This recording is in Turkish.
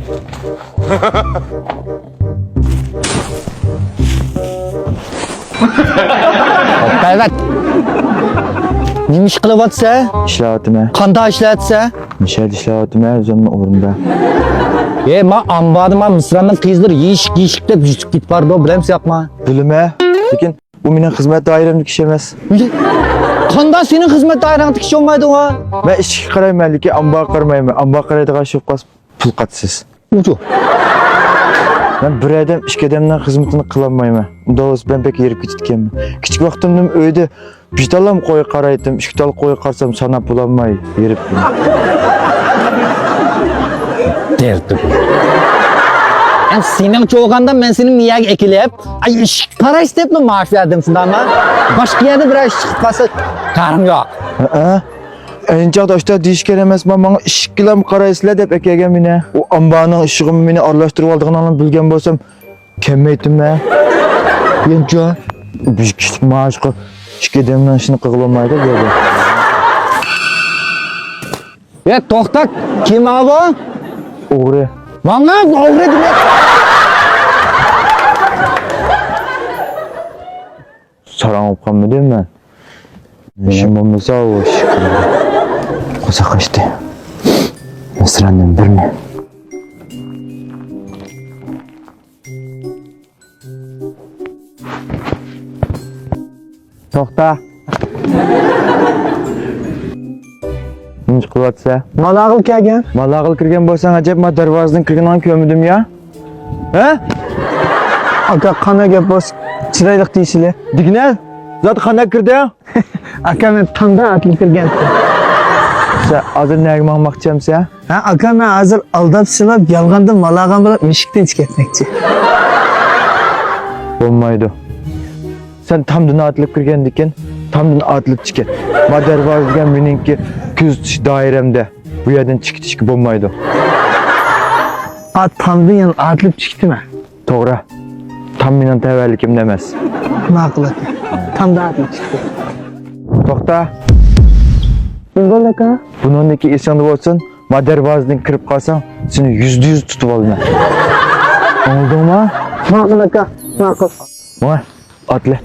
Evet. Nima ish qilyapsa? İşlavatım. Qanday ishlatsa? Nişad işlavatım o'zimning o'rnimda. Men ambarda Misrning qizlar yeyishik deb yutib ketib bordi, bilamsiz yo'qmi? Bilme. Lekin bu mening xizmat doiramdagi ish emas. Qanday sening xizmat doirangda ish olmaydi o? Men ishga qarayman, lekin ambar qaramayman. Ambar qaraydigan shu qas pul qatsiz. Ucu. Ben bir adam ishga adamdan xizmatini qilolmayman. Unda o'z ben pek yerib ketganman. Kichik vaqtimda uyda pishtalam qo'y qaraydim, ishtal qo'y qarsam sanab bo'lolmay yerib. Derdi. En senin çoğuganda men senin miyaga ekilib, ay ish qarash debmi maash berdim shundami? Boshqa yerda bir ish chiqib qolsa, qarim yo'q. Enchaqda ishda deyishgan emasman, menga ishkilam qaraysizlar deb akaga meni. U ambarning ishig'ini meni aralashtirib oldig'ini bilgan bo'lsam, kelmaydim-da. Yencho, Bir kichik maoshga ishga demdan ishni qilolmaydi bu yerda. to'xta, kim bu? O'g'ri. Mana o'g'ri demak. Sarangib qolmadim men. İşim olmasa o iş. Kosa kaçtı. Mısranın birini. Toxta. Nech qilyapsa? Malag'il kelgan. Malag'il kirgan bo'lsang, ajab men darvozadan kirgandan ko'rmadim ya. Ha? Aka qana gap bos, chiroyli deysizlar. Digna? Zat qanday kirdi? Aka men tanda atib kirgan. Sen hozir nega maqmoqchimsan? Ha, aka men hozir aldab silab, yolg'onda malag'an bilan mishikdan chiqatmoqchi. Bo'lmaydi. Sen tamdan atilib kirgandikin, tamdan atilib chiqat. Men darvozadan meningki ko'z tutish doiramda. Bu yerdan chiqishga bo'lmaydi. Tamdan atilib chiqdimi? To'g'ri. Tam mening tavallikimda emas. Ma'qul aka. Tamdan atilib chiqdi. To'xta. Bundan aka? Buningki esingda bo'lsin, men darvozadan kirib qolsam, seni %100 tutib olaman. Oldingmi? Ma'qul aka. Ma'qul. Voy, atla.